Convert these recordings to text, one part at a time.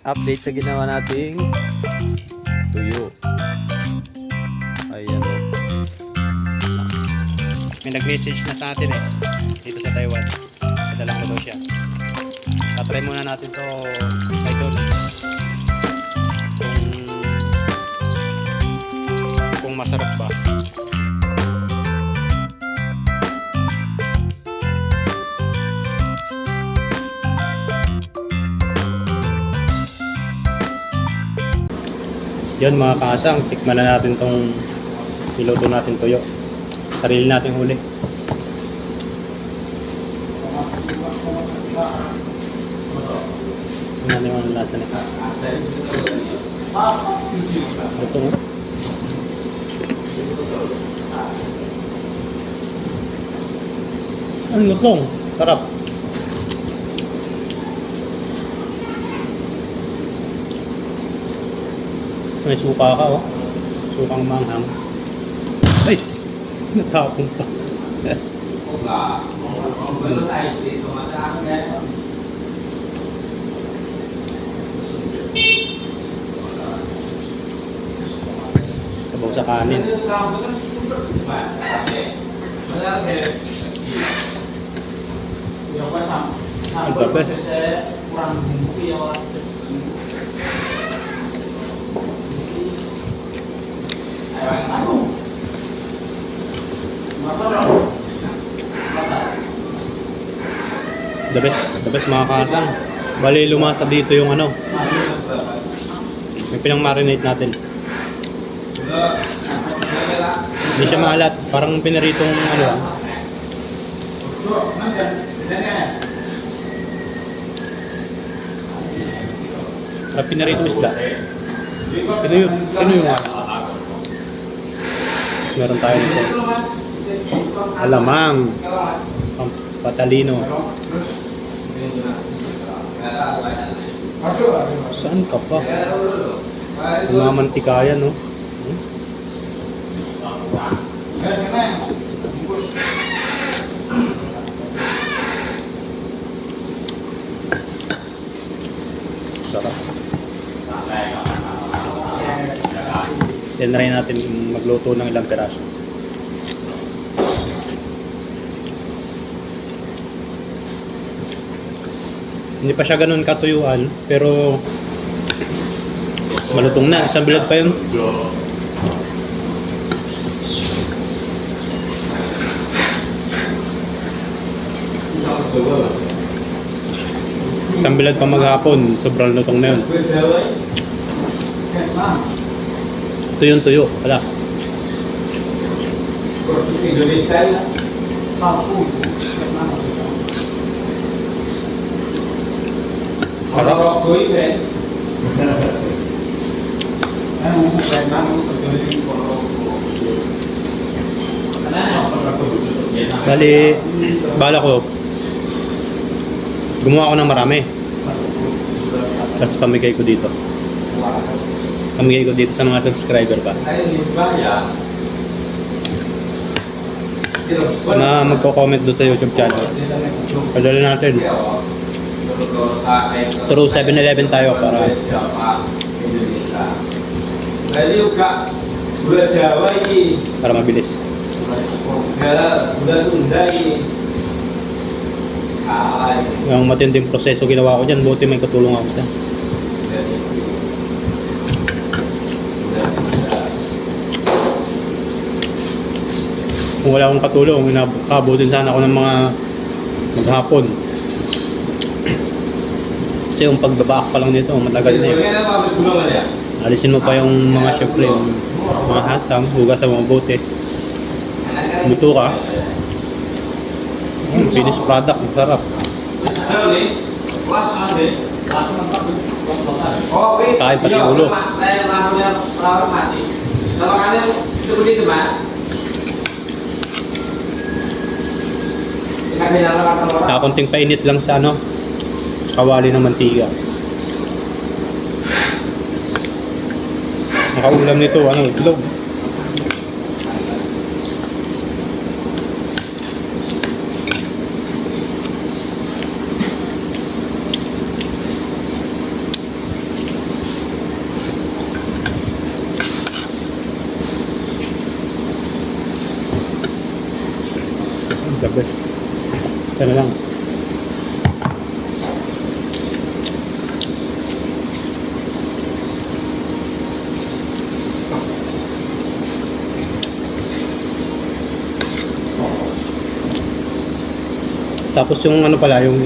Update sa ginawa nating tuyo. Ayan o. May nag-message na sa atin dito sa Taiwan. Padalang ko daw siya. Tatry muna natin to idol. Kung masarap ba. Yun mga kaasang, tikman na natin tong niluto natin tuyo. Sarili natin huli. Ano yung lasa nito? Ito no? Ang lutong, sarap. May suka ka oh. Sukang manghang. Ay! Natapong pa. Sabaw sa kanin. Ang tapos. The best mga kasang. Bali lumasa dito yung ano. May pinang-marinate natin. Hindi siya maalat, parang pinaritong ano. Pinaritong isda. Ito yung meron tayo nito. Alamang. Patalino. Saan ka pa? Mga mantikayan, no? Sarap. Then rin natin magluto ng ilang peraso. Hindi pa siya ganun katuyuan, pero malutong na. Isang bilad pa yun. Isang bilad pa maghapon, sobrang lutong na yun. Ito yung tuyo, wala. Sarap. Bali, bala ko gumawa ako ng marami. Tapos pamigay ko dito. Pamigay ko dito sa mga subscriber pa. Na magko-comment doon sa YouTube channel. Padala natin. Through 7-Eleven tayo para mabilis. Yung matinding proseso ginawa ko dyan, buti may katulong ako sa. Kung wala akong katulong, inabutin sana ako ng mga maghapon. Kasi yung pagbabaak pa lang nito, matagal na yun. Alisin mo pa yung mga syempre, yung mga hashtag, hugas sa mga bote. Buto ka. Finished product, masarap. Kain pati ulo. Kakunting painit lang sa ano, kawali ng mantiga. Nakaulam nito, ano, itlog. Ito na lang. Tapos yung ano pala, yung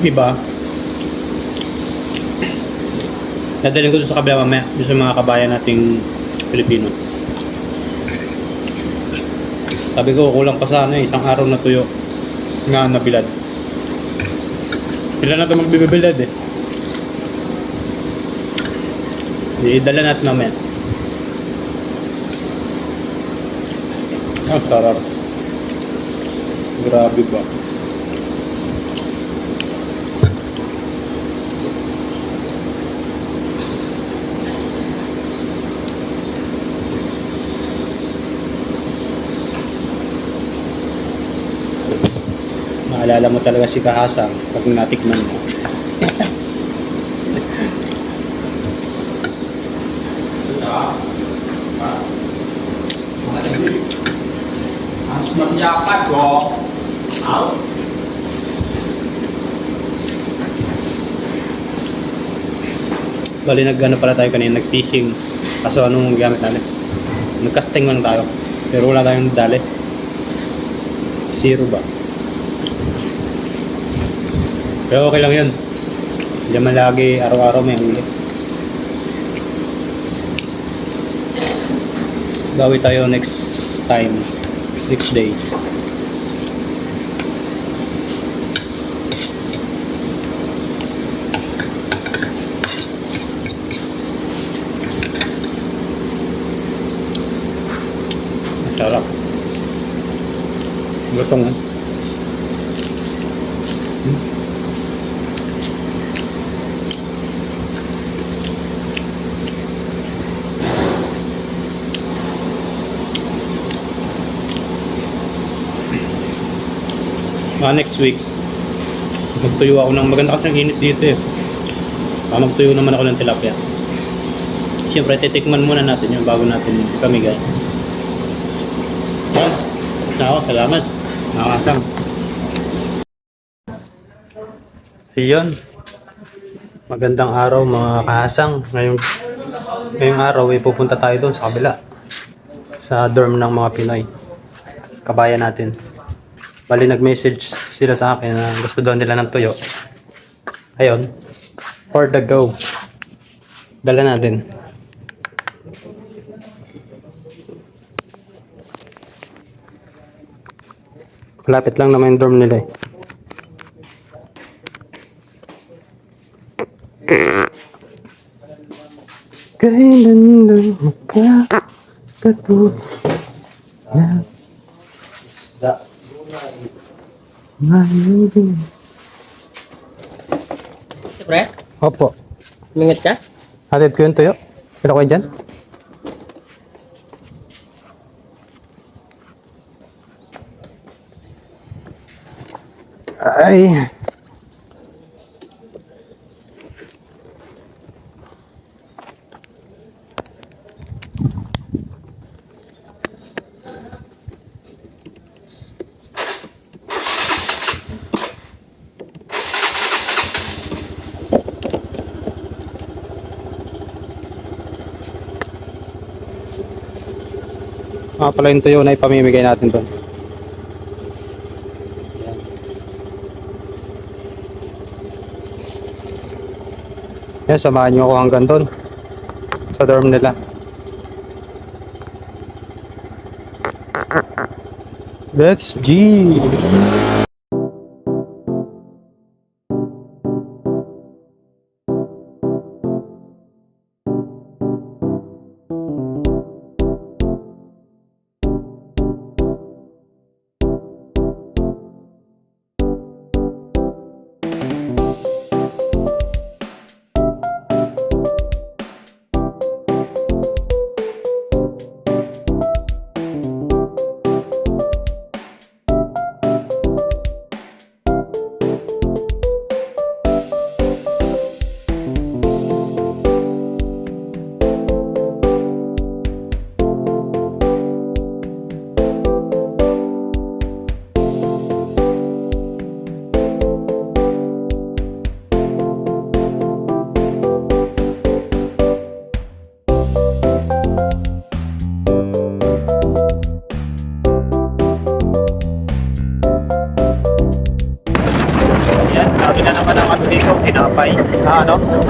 iba, dadalhin ko doon sa kabila mamaya, doon sa mga kabayan nating Pilipino. Sabi ko, kulang pa sana isang araw na tuyo nga nabilad. Sila na ito magbibilad eh. Dala natin mamaya. Ah, sarap. Grabe ba? Maalala mo talaga si Kahasang pag natikman mo. Harus menyiapkan dong. Tahu? Bali nag-ano pala tayo kanina, nag-fishing. Kaso anong gamit natin? Nag-casting lang tayo. Pero wala tayong dali. Zero ba? Pero okay lang yun. Hindi naman lagi araw-araw may huli. Bawi tayo next time. Next day. Masarap. Gutong eh. Next week magtuyo ako ng maganda kasi ang init dito eh. Magtuyo naman ako ng tilapia. Siyempre titikman muna natin yung bago natin kami guys. Yan. Ako, salamat. Nakakasang. Iyon. Magandang araw mga kahasang. Ngayong araw ay pupunta tayo doon sa kabila. Sa dorm ng mga Pinoy. Kabayan natin. Bali nag-message sila sa akin na gusto daw nila ng tuyo. Ayun. For the go. Dala natin. Malapit lang naman yung dorm nila eh. Kailan lang makakatulog na mayroon. Pre, Opo. mingat ka? Hatid ko yung tuyo. Kailan ko dyan? Ay. Pala yung tuyo na ipamimigay natin doon. Yan, samahan nyo ako hanggang doon. Sa dorm nila. Let's G!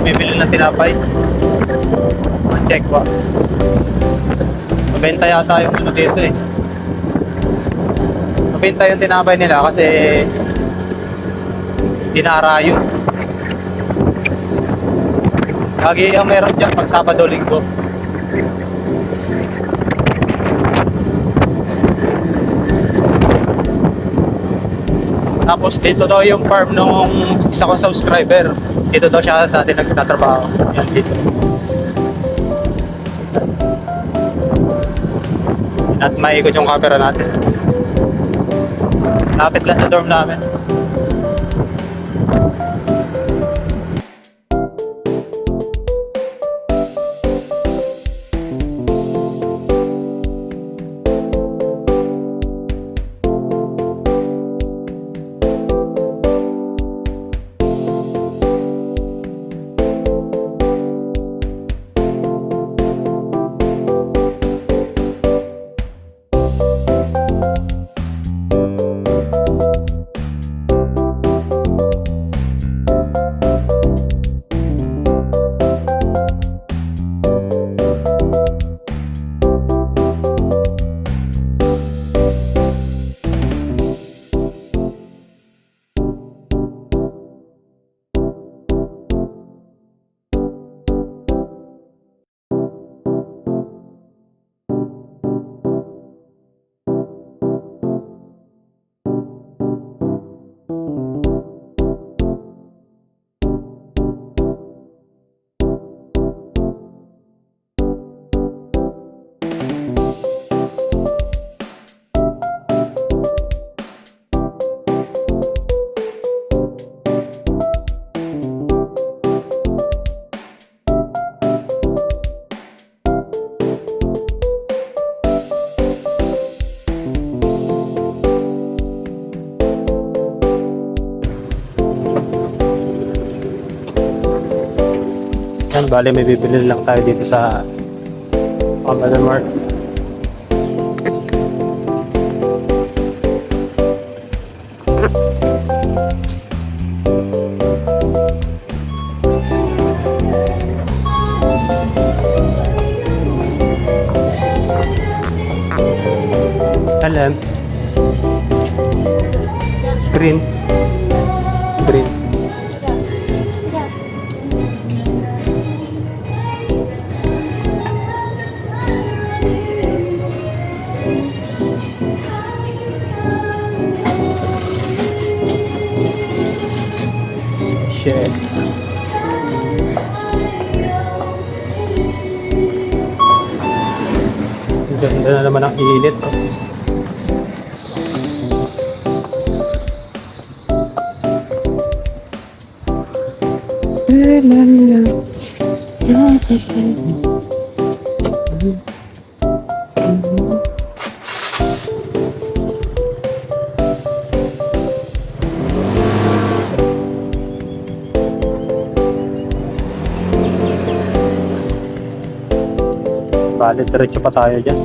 bibili ng tinapay. Check po. Mabenta yata yung ano dito eh. Mabenta yung tinapay nila kasi dinarayo. Lagi ang meron dyan pag Sabado Linggo. Tapos dito daw yung farm nung isa kong subscriber. Dito daw siya dati nagtatrabaho. Yan dito. At maikot yung camera natin. Lapit lang sa dorm namin. Yan, bali may bibili lang tayo dito sa Commodore Mart. Alam. Green. Green. Shit. Ganda na naman ang init. Bali, diretso pa tayo dyan.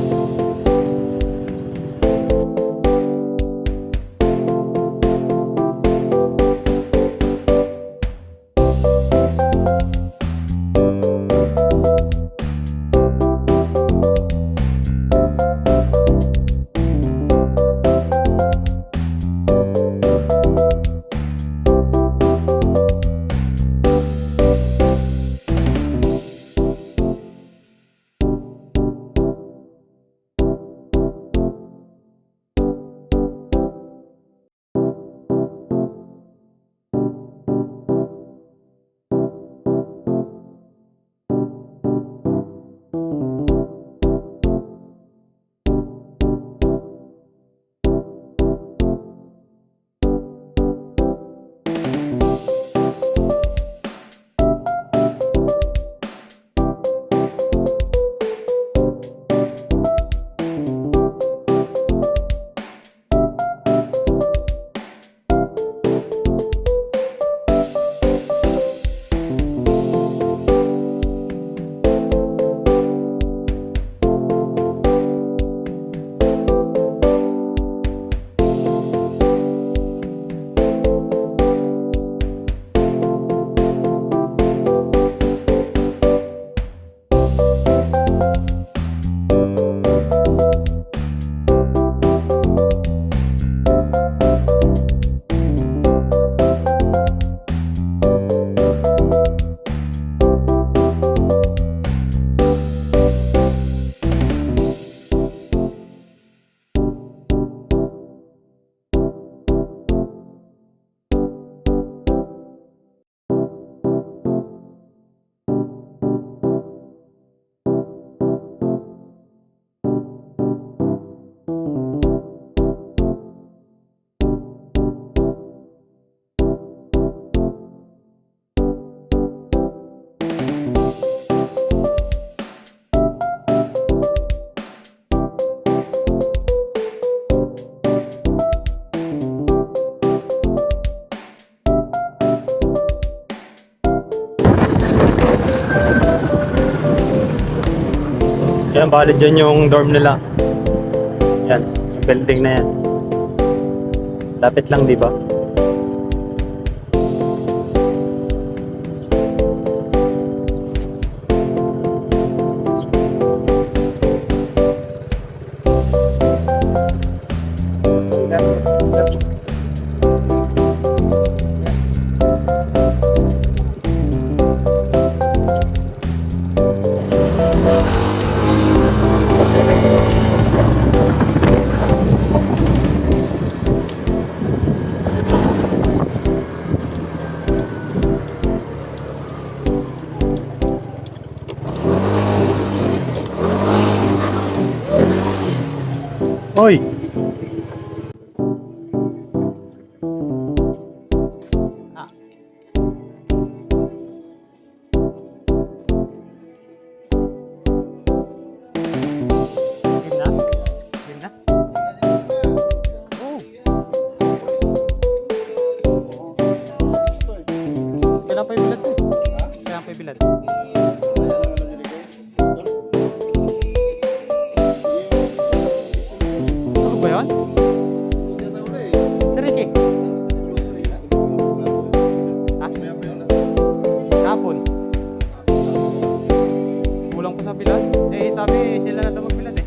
Yan, bali dyan yung dorm nila. Yan, yung building na yan. Lapit lang, di ba? Hoy! Ah. Game na? Game na? Oh! Kailan pa yung bilad eh? Kailan pa yung bilad? Ano ba yun? Sir Ricky? Ha? Kapon? Kulang ko sa bilad? Eh sabi sila na ito magbilad eh.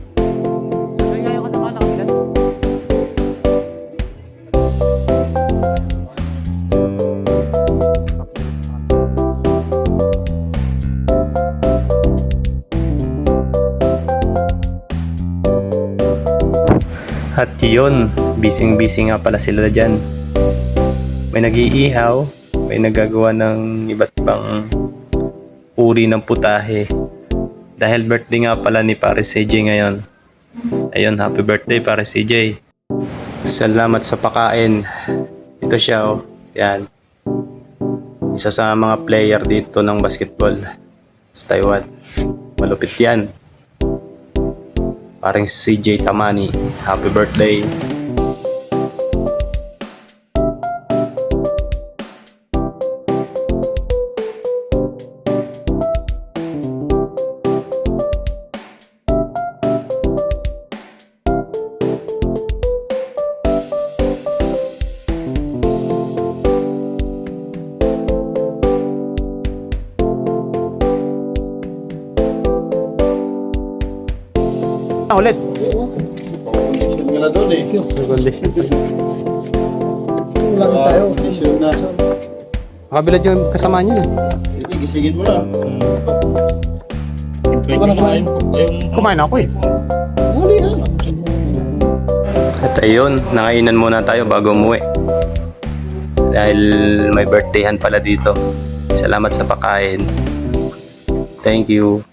Sabi nga yung kasama nakabilad. At yun, busy-busy nga pala sila dyan. May nag-iihaw, may nagagawa ng iba't ibang uri ng putahe. Dahil birthday nga pala ni Paris CJ ngayon. Ayun, happy birthday Paris CJ. Salamat sa pakain. Ito siya oh. Yan. Isa sa mga player dito ng basketball sa Taiwan. Malupit yan. Parang CJ Tamani. Happy birthday. Ulit. Condition ka na doon eh. Condition. Kulang tayo. Condition na. Makabilad yung kasama niyo. Hindi, gisingin mo na. Kumain ako eh. At ayun, nakainan muna tayo bago umuwi. Dahil may birthdayhan pala dito. Salamat sa pakain. Thank you.